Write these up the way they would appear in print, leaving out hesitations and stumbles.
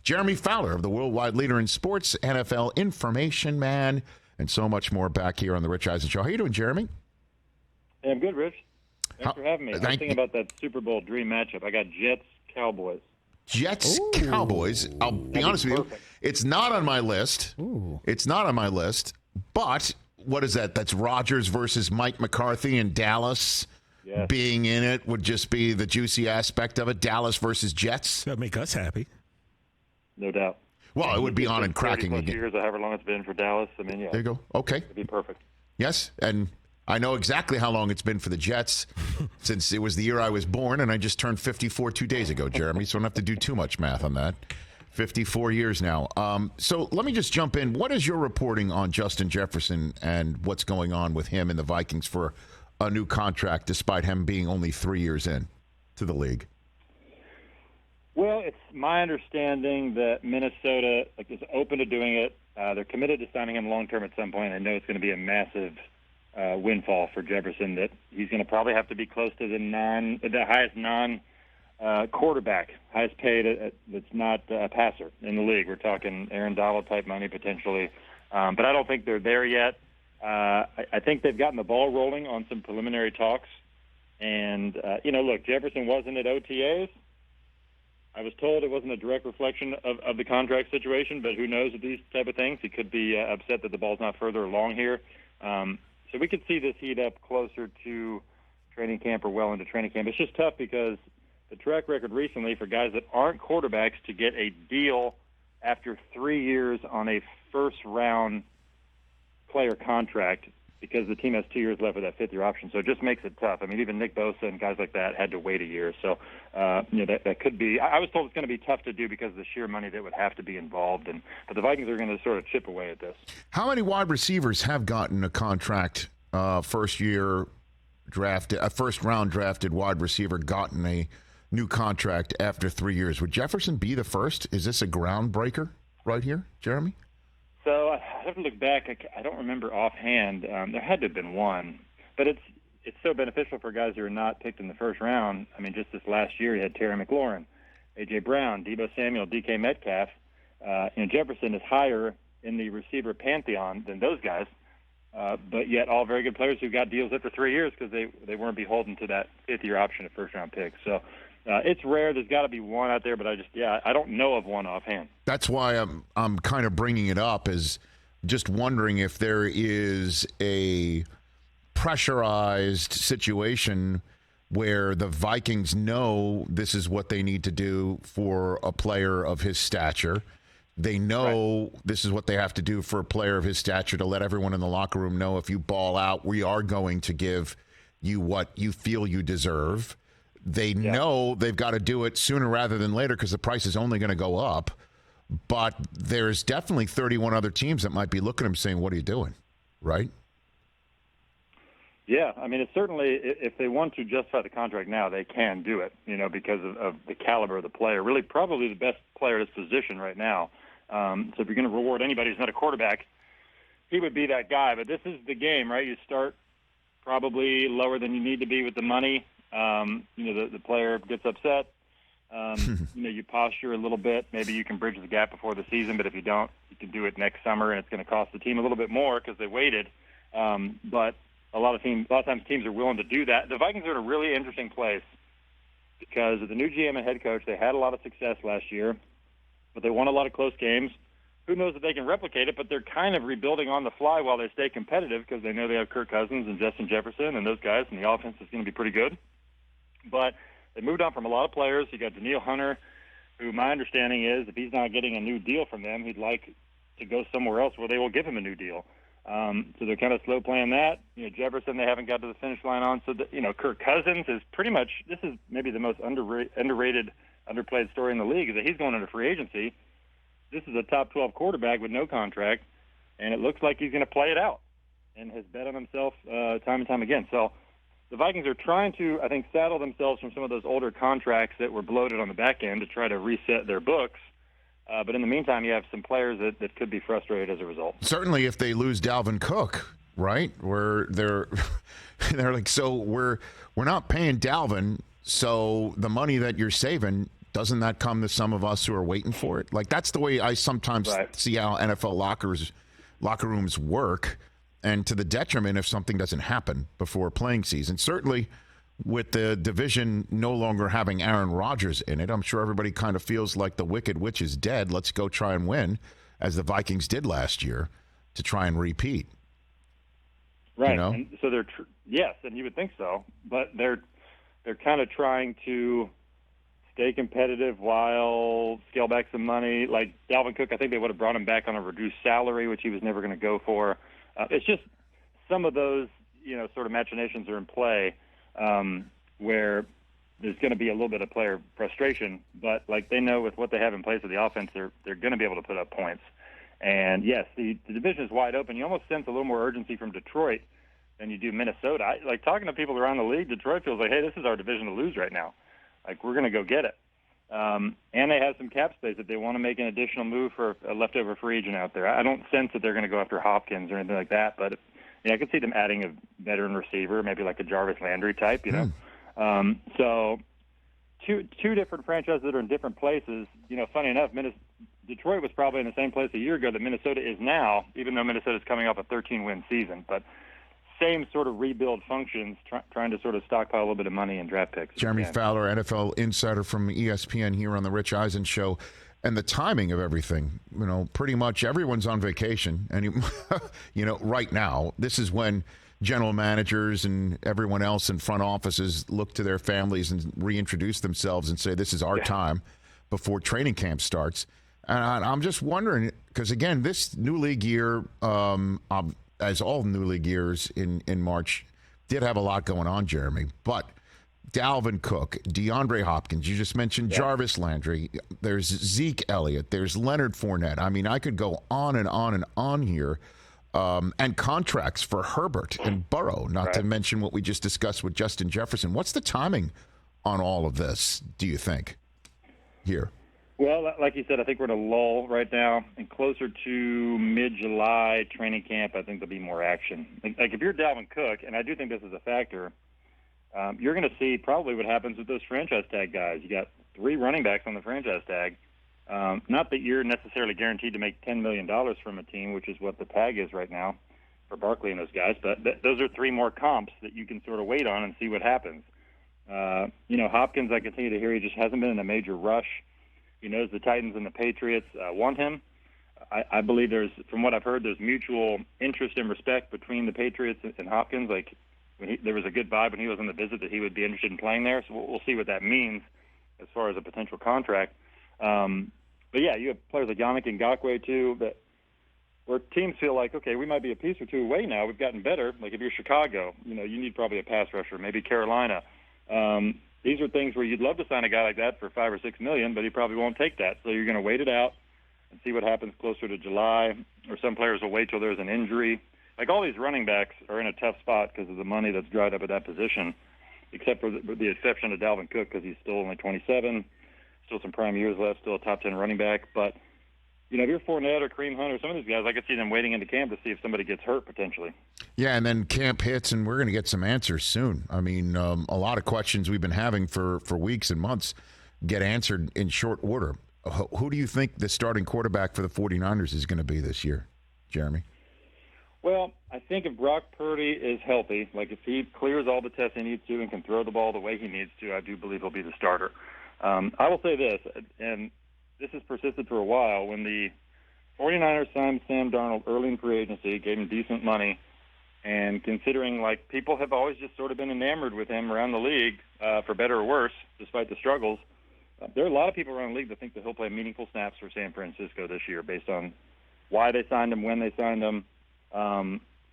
Jeremy Fowler of the worldwide leader in sports, NFL information man, and so much more back here on the Rich Eisen Show. How you doing, Jeremy? Hey, I'm good, Rich. Thanks for having me. I was thinking about that Super Bowl dream matchup. I got Jets-Cowboys. Jets-Cowboys. I'll be honest with you. It's not on my list. It's not on my list. But what is that? That's Rodgers versus Mike McCarthy in Dallas. Yes. Being in it would just be the juicy aspect of it. Dallas versus Jets. That'd make us happy. No doubt. Well, it would be on and cracking again. Years, however long it's been for Dallas. I mean, yeah. There you go. Okay. It'd be perfect. Yes, and I know exactly how long it's been for the Jets since it was the year I was born, and I just turned 54 2 days ago, Jeremy, so I don't have to do too much math on that. 54 years now. So let me just jump in. What is your reporting on Justin Jefferson and what's going on with him and the Vikings for a new contract, despite him being only 3 years in to the league? Well, it's my understanding that Minnesota is open to doing it. They're committed to signing him long-term at some point. I know it's going to be a massive windfall for Jefferson, that he's going to probably have to be close to the highest quarterback, highest paid that's not a passer in the league. We're talking Aaron Donald type money potentially, but I don't think they're there yet. I think they've gotten the ball rolling on some preliminary talks, and look, Jefferson wasn't at OTAs. I was told it wasn't a direct reflection of the contract situation, but who knows with these type of things? He could be upset that the ball's not further along here. So we could see this heat up closer to training camp or well into training camp. It's just tough because the track record recently for guys that aren't quarterbacks to get a deal after 3 years on a first-round player contract, because the team has 2 years left with that fifth-year option. So it just makes it tough. I mean, even Nick Bosa and guys like that had to wait a year. So, that could be – I was told it's going to be tough to do because of the sheer money that would have to be involved. But the Vikings are going to sort of chip away at this. How many wide receivers have gotten a contract, first-round drafted wide receiver gotten a new contract after 3 years? Would Jefferson be the first? Is this a groundbreaker right here, Jeremy? So I have to look back. I don't remember offhand. There had to have been one, but it's so beneficial for guys who are not picked in the first round. I mean, just this last year, you had Terry McLaurin, A.J. Brown, Deebo Samuel, D.K. Metcalf. Jefferson is higher in the receiver pantheon than those guys, but yet all very good players who got deals after 3 years because they weren't beholden to that fifth-year option of first-round picks. So it's rare. There's got to be one out there, but I don't know of one offhand. That's why I'm kind of bringing it up, is just wondering if there is a pressurized situation where the Vikings know this is what they need to do for a player of his stature. They know This is what they have to do for a player of his stature to let everyone in the locker room know, if you ball out, we are going to give you what you feel you deserve. They know they've got to do it sooner rather than later because the price is only going to go up. But there's definitely 31 other teams that might be looking at him saying, what are you doing? Right? Yeah, I mean, it's certainly, if they want to justify the contract now, they can do it, because of the caliber of the player. Really, probably the best player at his position right now. So if you're going to reward anybody who's not a quarterback, he would be that guy. But this is the game, right? You start probably lower than you need to be with the money. The player gets upset. You posture a little bit. Maybe you can bridge the gap before the season, but if you don't, you can do it next summer, and it's going to cost the team a little bit more because they waited. But a lot of times teams are willing to do that. The Vikings are in a really interesting place because of the new GM and head coach. They had a lot of success last year, but they won a lot of close games. Who knows if they can replicate it, but they're kind of rebuilding on the fly while they stay competitive because they know they have Kirk Cousins and Justin Jefferson and those guys, and the offense is going to be pretty good. But they moved on from a lot of players. You got Daniil Hunter, who my understanding is if he's not getting a new deal from them, he'd like to go somewhere else where they will give him a new deal. So they're kind of slow playing that. Jefferson, they haven't got to the finish line on. So, Kirk Cousins is pretty much – this is maybe the most underrated, underplayed story in the league, is that he's going into free agency. This is a top 12 quarterback with no contract, and it looks like he's going to play it out and has bet on himself time and time again. So the Vikings are trying to, I think, saddle themselves from some of those older contracts that were bloated on the back end to try to reset their books. But in the meantime, you have some players that could be frustrated as a result. Certainly if they lose Dalvin Cook, right? Where they're like, so we're not paying Dalvin, so the money that you're saving, Doesn't that come to some of us who are waiting for it? Like, that's the way I sometimes see how NFL locker rooms work, and to the detriment if something doesn't happen before playing season. Certainly, with the division no longer having Aaron Rodgers in it, I'm sure everybody kind of feels like the Wicked Witch is dead. Let's go try and win, as the Vikings did last year, to try and repeat. Right. You know? And so yes, and you would think so, but they're kind of trying to stay competitive while scale back some money. Like Dalvin Cook, I think they would have brought him back on a reduced salary, which he was never going to go for. It's just some of those, sort of machinations are in play, where there's going to be a little bit of player frustration, but like they know with what they have in place with the offense, they're going to be able to put up points. And yes, the division is wide open. You almost sense a little more urgency from Detroit than you do Minnesota. Like talking to people around the league, Detroit feels like, hey, this is our division to lose right now. Like we're going to go get it. And they have some cap space if they want to make an additional move for a leftover free agent out there. I don't sense that they're going to go after Hopkins or anything like that, but I could see them adding a veteran receiver, maybe like a Jarvis Landry type, So two different franchises that are in different places. Funny enough, Detroit was probably in the same place a year ago that Minnesota is now, even though Minnesota's coming off a 13-win season. But same sort of rebuild functions, trying to sort of stockpile a little bit of money in draft picks. Jeremy Fowler, NFL insider from ESPN here on the Rich Eisen Show. And the timing of everything, pretty much everyone's on vacation. And, right now, this is when general managers and everyone else in front offices look to their families and reintroduce themselves and say, this is our time before training camp starts. And I'm just wondering, because, again, this new league year, as all new league years in March, did have a lot going on, Jeremy. But Dalvin Cook, DeAndre Hopkins, you just mentioned Jarvis Landry. There's Zeke Elliott. There's Leonard Fournette. I mean, I could go on and on and on here. And contracts for Herbert and Burrow, not to mention what we just discussed with Justin Jefferson. What's the timing on all of this, do you think, here? Well, like you said, I think we're in a lull right now, and closer to mid-July training camp, I think there'll be more action. Like if you're Dalvin Cook, and I do think this is a factor, you're going to see probably what happens with those franchise tag guys. You got 3 running backs on the franchise tag. Not that you're necessarily guaranteed to make $10 million from a team, which is what the tag is right now for Barkley and those guys, but those are 3 more comps that you can sort of wait on and see what happens. Hopkins, I continue to hear he just hasn't been in a major rush. He knows the Titans and the Patriots want him. I believe from what I've heard, there's mutual interest and respect between the Patriots and Hopkins. Like there was a good vibe when he was on the visit that he would be interested in playing there. So we'll see what that means as far as a potential contract. But yeah, you have players like Yannick Ngakoue too, where teams feel like, okay, we might be a piece or two away now. We've gotten better. Like if you're Chicago, you need probably a pass rusher, maybe Carolina. These are things where you'd love to sign a guy like that for $5 or $6 million, but he probably won't take that. So you're going to wait it out and see what happens closer to July. Or some players will wait till there's an injury. Like all these running backs are in a tough spot because of the money that's dried up at that position, except for the exception of Dalvin Cook because he's still only 27. Still some prime years left, still a top 10 running back. But, if you're Fournette or Kareem Hunt or some of these guys, I could see them waiting into camp to see if somebody gets hurt potentially. Yeah, and then camp hits, and we're going to get some answers soon. I mean, a lot of questions we've been having for weeks and months get answered in short order. Who do you think the starting quarterback for the 49ers is going to be this year, Jeremy? Well, I think if Brock Purdy is healthy, like if he clears all the tests he needs to and can throw the ball the way he needs to, I do believe he'll be the starter. I will say this, and this has persisted for a while. When the 49ers signed Sam Darnold early in free agency, gave him decent money, and considering like people have always just sort of been enamored with him around the league, for better or worse, despite the struggles, there are a lot of people around the league that think that he'll play meaningful snaps for San Francisco this year based on why they signed him, when they signed him,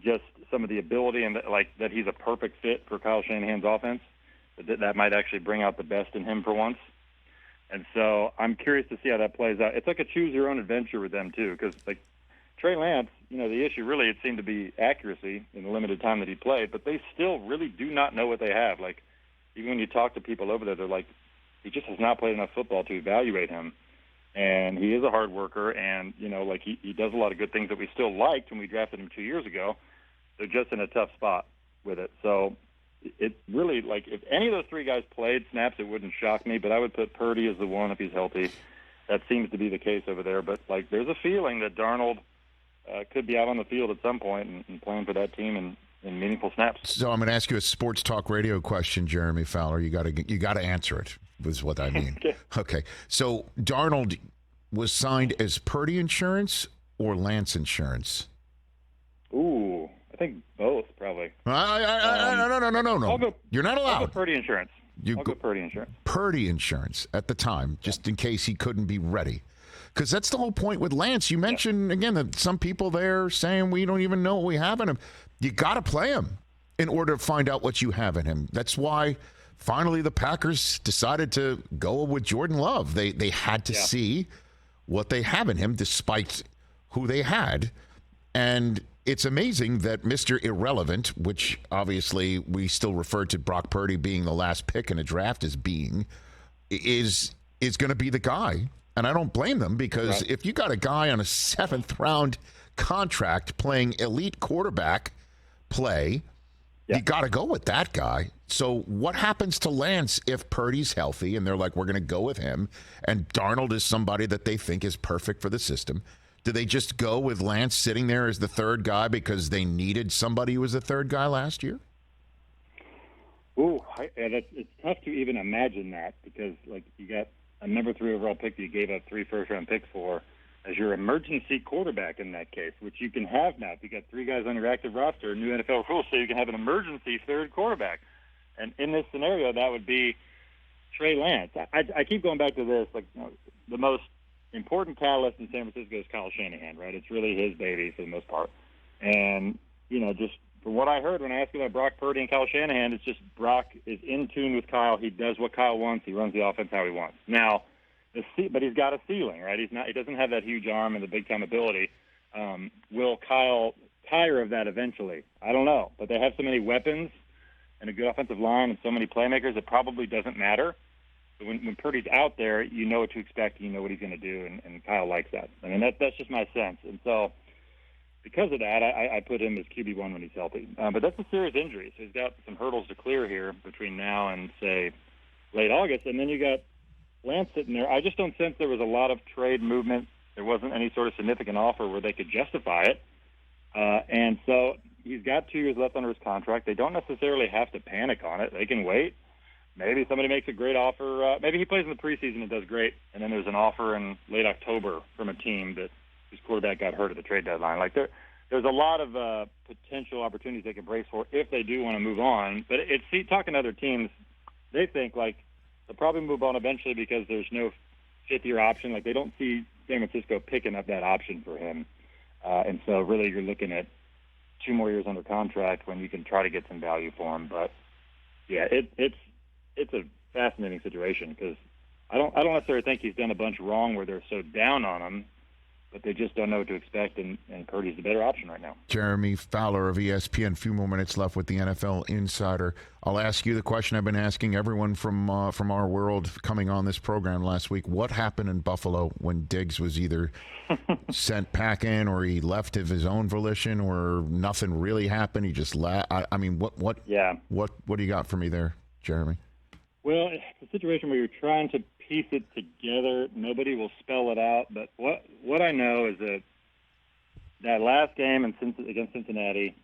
just some of the ability and that he's a perfect fit for Kyle Shanahan's offense. That might actually bring out the best in him for once. And so I'm curious to see how that plays out. It's like a choose-your-own-adventure with them, too, because, like, Trey Lance, the issue really it seemed to be accuracy in the limited time that he played, but they still really do not know what they have. Like, even when you talk to people over there, they're like, he just has not played enough football to evaluate him. And he is a hard worker, and, he does a lot of good things that we still liked when we drafted him 2 years ago. They're just in a tough spot with it. So it really, like, if any of those three guys played snaps, it wouldn't shock me, but I would put Purdy as the one if he's healthy. That seems to be the case over there. But, like, there's a feeling that Darnold could be out on the field at some point and playing for that team in meaningful snaps. So I'm going to ask you a sports talk radio question, Jeremy Fowler. You got to answer it, is what I mean. Okay. So Darnold was signed as Purdy insurance or Lance insurance? Ooh, I think both, probably. No. You're not allowed. I'll go Purdy insurance. I'll go Purdy insurance. Purdy insurance at the time, just in case he couldn't be ready. Because that's the whole point with Lance. You mentioned, again, that some people there saying we don't even know what we have in him. You got to play him in order to find out what you have in him. That's why finally the Packers decided to go with Jordan Love. They had to see what they have in him despite who they had. And it's amazing that Mr. Irrelevant, which obviously we still refer to Brock Purdy being the last pick in a draft as being, is going to be the guy. And I don't blame them, because if you got a guy on a 7th-round contract playing elite quarterback play, you got to go with that guy. So what happens to Lance if Purdy's healthy and they're like, we're going to go with him, and Darnold is somebody that they think is perfect for the system? Do they just go with Lance sitting there as the third guy because they needed somebody who was the third guy last year? Ooh, it's tough to even imagine that, because, like, you got a number 3 overall pick that you gave up 3 first-round picks for as your emergency quarterback in that case, which you can have now. If you got 3 guys on your active roster, new NFL rules say you can have an emergency third quarterback. And in this scenario, that would be Trey Lance. I keep going back to this. Like, the most important catalyst in San Francisco is Kyle Shanahan, right? It's really his baby for the most part. And, just from what I heard when I asked about Brock Purdy and Kyle Shanahan, it's just Brock is in tune with Kyle. He does what Kyle wants. He runs the offense how he wants. Now, but he's got a ceiling, right? He doesn't have that huge arm and the big-time ability. Will Kyle tire of that eventually? I don't know. But they have so many weapons and a good offensive line and so many playmakers, it probably doesn't matter. But when Purdy's out there, you know what to expect. You know what he's going to do, and Kyle likes that. I mean, that's just my sense. And so because of that, I put him as QB1 when he's healthy. But that's a serious injury, so he's got some hurdles to clear here between now and, say, late August. And then you got Lance sitting there. I just don't sense there was a lot of trade movement. There wasn't any sort of significant offer where they could justify it. And so he's got 2 years left under his contract. They don't necessarily have to panic on it. They can wait. Maybe somebody makes a great offer. Maybe he plays in the preseason and does great, and then there's an offer in late October from a team whose quarterback got hurt at the trade deadline. Like, there's a lot of potential opportunities they can brace for if they do want to move on. But talking to other teams, they think, like, they'll probably move on eventually because there's no 5th-year option. Like, they don't see San Francisco picking up that option for him. And so really you're looking at 2 more years under contract when you can try to get some value for him. But, yeah, it's a fascinating situation, because I don't necessarily think he's done a bunch wrong where they're so down on him, but they just don't know what to expect, and Purdy's the better option right now. Jeremy Fowler of ESPN. A few more minutes left with the NFL Insider. I'll ask you the question I've been asking everyone from our world coming on this program last week. What happened in Buffalo when Diggs was either sent back in, or he left of his own volition, or nothing really happened? He just left. I mean, what do you got for me there, Jeremy? Well, it's a situation where you're trying to piece it together. Nobody will spell it out. But what I know is that last game against Cincinnati,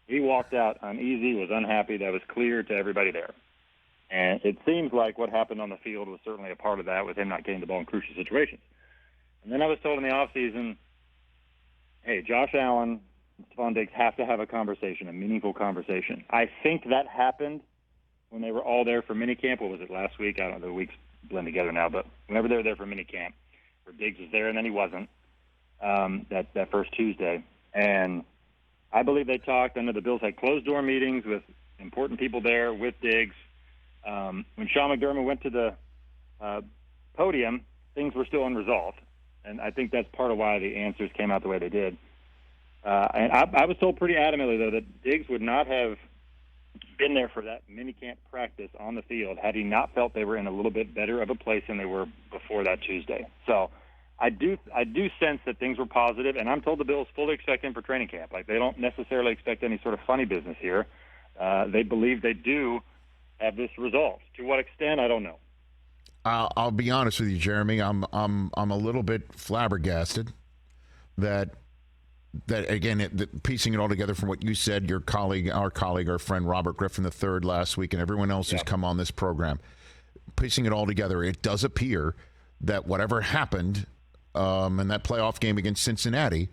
he walked out uneasy, was unhappy. That was clear to everybody there. And it seems like what happened on the field was certainly a part of that, with him not getting the ball in crucial situations. And then I was told in the offseason, hey, Josh Allen and Stefon Diggs have to have a conversation, a meaningful conversation. I think that happened when they were all there for minicamp. What was it, last week? I don't know, the weeks blend together now, but whenever they were there for minicamp, where Diggs was there and then he wasn't, that first Tuesday. And I believe they talked. I know the Bills had closed-door meetings with important people there with Diggs. When Sean McDermott went to the podium, things were still unresolved. And I think that's part of why the answers came out the way they did. And I was told pretty adamantly, though, that Diggs would not have been there for that minicamp practice on the field had he not felt they were in a little bit better of a place than they were before that Tuesday. So I do sense that things were positive, and I'm told the Bills fully expect him for training camp. Like, they don't necessarily expect any sort of funny business here. they believe they do have this resolved. To what extent, I don't know. I'll be honest with you, Jeremy. I'm a little bit flabbergasted that again, piecing it all together from what you said, your colleague, our friend Robert Griffin III last week, and everyone else who's come on this program, piecing it all together, it does appear that whatever happened in that playoff game against Cincinnati,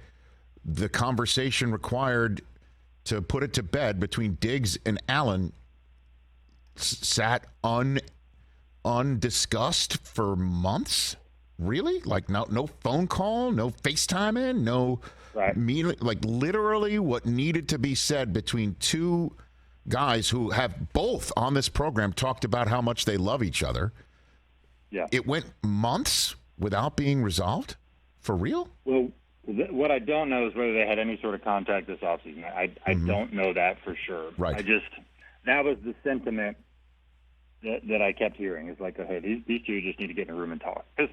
the conversation required to put it to bed between Diggs and Allen sat undiscussed for months. Really? Like no phone call, no FaceTiming, no meeting. Like literally what needed to be said between two guys who have both on this program talked about how much they love each other. Yeah. It went months without being resolved? For real? Well, what I don't know is whether they had any sort of contact this offseason. I don't know that for sure. Right. That was the sentiment that I kept hearing. It's like, hey, these two just need to get in a room and talk. Because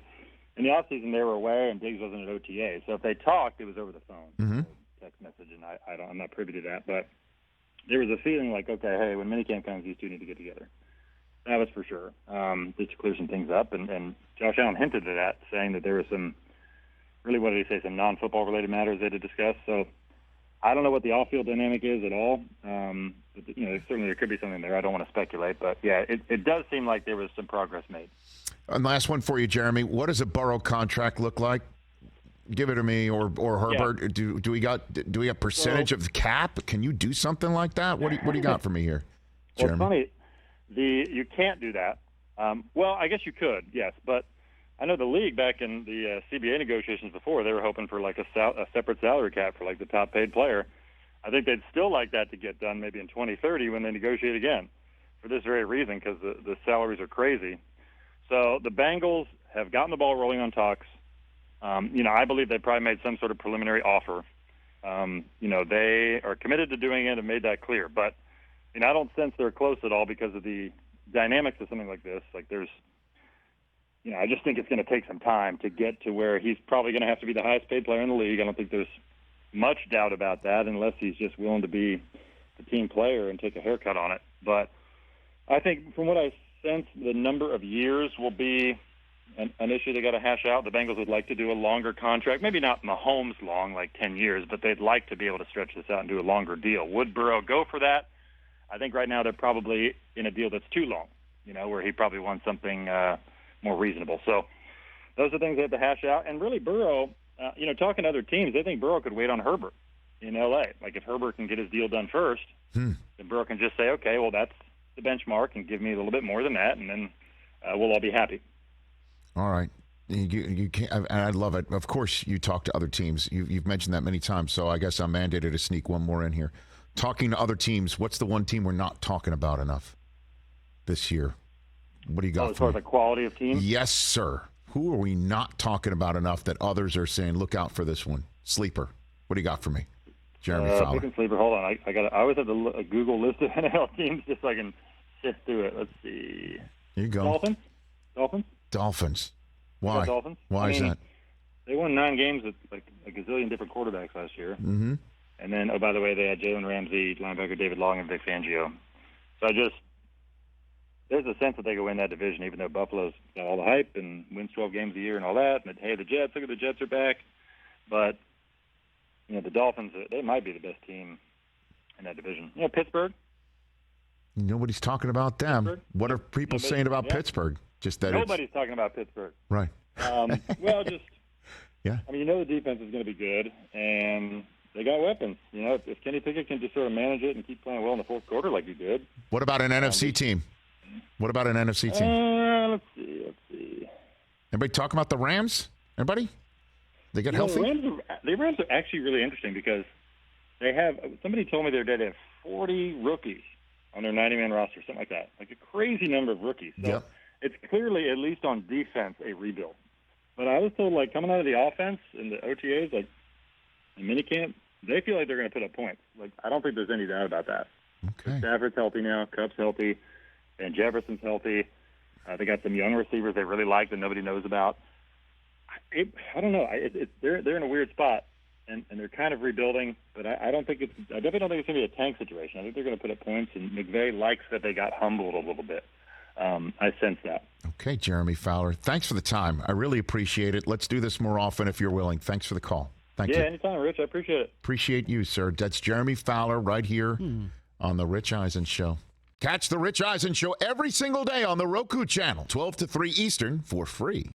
in the offseason they were away and Diggs wasn't at OTA. So if they talked, it was over the phone, text message, and I'm not privy to that. But there was a feeling like, okay, hey, when minicamp comes, these two need to get together. That was for sure. Just to clear some things up. And Josh Allen hinted at that, saying that there was some, really, what did he say, some non-football related matters they had to discuss. So I don't know what the off-field dynamic is at all. But, certainly there could be something there. I don't want to speculate. But, yeah, it does seem like there was some progress made. And last one for you, Jeremy. What does a Burrow contract look like? Give it to me, or Herbert. Yeah. Do we got percentage of the cap? Can you do something like that? What do you got for me here, Jeremy? Well, it's funny. You can't do that. Well, I guess you could, yes. But I know the league back in the CBA negotiations before, they were hoping for like a separate salary cap for like the top paid player. I think they'd still like that to get done maybe in 2030 when they negotiate again, for this very reason, because the salaries are crazy. So the Bengals have gotten the ball rolling on talks. I believe they probably made some sort of preliminary offer. They are committed to doing it and made that clear. But, I don't sense they're close at all because of the dynamics of something like this. Like I just think it's going to take some time to get to where he's probably going to have to be the highest paid player in the league. I don't think there's much doubt about that unless he's just willing to be the team player and take a haircut on it. But I think from what I sense, the number of years will be an issue they got to hash out. The Bengals would like to do a longer contract, maybe not Mahomes long, like 10 years, but they'd like to be able to stretch this out and do a longer deal. Would Burrow go for that? I think right now they're probably in a deal that's too long, where he probably wants something more reasonable. So those are things they have to hash out. And really Burrow, talking to other teams, they think Burrow could wait on Herbert in L.A. Like if Herbert can get his deal done first, then Burrow can just say, okay, well, that's the benchmark and give me a little bit more than that, and then we'll all be happy. All right. You can't, and I love it. Of course, you talk to other teams. You've mentioned that many times, so I guess I'm mandated to sneak one more in here. Talking to other teams, what's the one team we're not talking about enough this year? What do you got? As far as the quality of teams? Yes, sir. Who are we not talking about enough that others are saying, look out for this one? Sleeper. What do you got for me? Jeremy Fowler. Picking sleeper. Hold on. I always have a Google list of NFL teams just so I can sift through it. Let's see. Here you go. Dolphins. Why? Dolphins. Why is that? They won 9 games with like a gazillion different quarterbacks last year. Mm-hmm. And then, by the way, they had Jalen Ramsey, linebacker David Long, and Vic Fangio. So there's a sense that they could win that division, even though Buffalo's got all the hype and wins 12 games a year and all that. And hey, the Jets, look at the Jets are back. But the Dolphins, they might be the best team in that division. Pittsburgh. Nobody's talking about them. Pittsburgh? What are people saying about Pittsburgh? Just that nobody's talking about Pittsburgh. Right. Yeah. The defense is going to be good, and they got weapons. If Kenny Pickett can just sort of manage it and keep playing well in the fourth quarter like he did. What about an NFC team? Let's see. Anybody talking about the Rams? Anybody? They get healthy? The Rams are actually really interesting because they have – somebody told me the other day they have 40 rookies on their 90-man roster, something like that. Like a crazy number of rookies. So it's clearly, at least on defense, a rebuild. But I was told, coming out of the offense and the OTAs, in minicamp, they feel like they're going to put up points. I don't think there's any doubt about that. Okay. Stafford's healthy now. Cup's healthy. And Jefferson's healthy. They got some young receivers they really like that nobody knows about. I don't know. They're in a weird spot. and they're kind of rebuilding. But I definitely don't think it's going to be a tank situation. I think they're going to put up points, and McVay likes that they got humbled a little bit. I sense that. Okay, Jeremy Fowler, thanks for the time. I really appreciate it. Let's do this more often if you're willing. Thanks for the call. Thank you. Yeah, anytime, Rich. I appreciate it. Appreciate you, sir. That's Jeremy Fowler right here on The Rich Eisen Show. Catch The Rich Eisen Show every single day on the Roku channel, 12 to 3 Eastern, for free.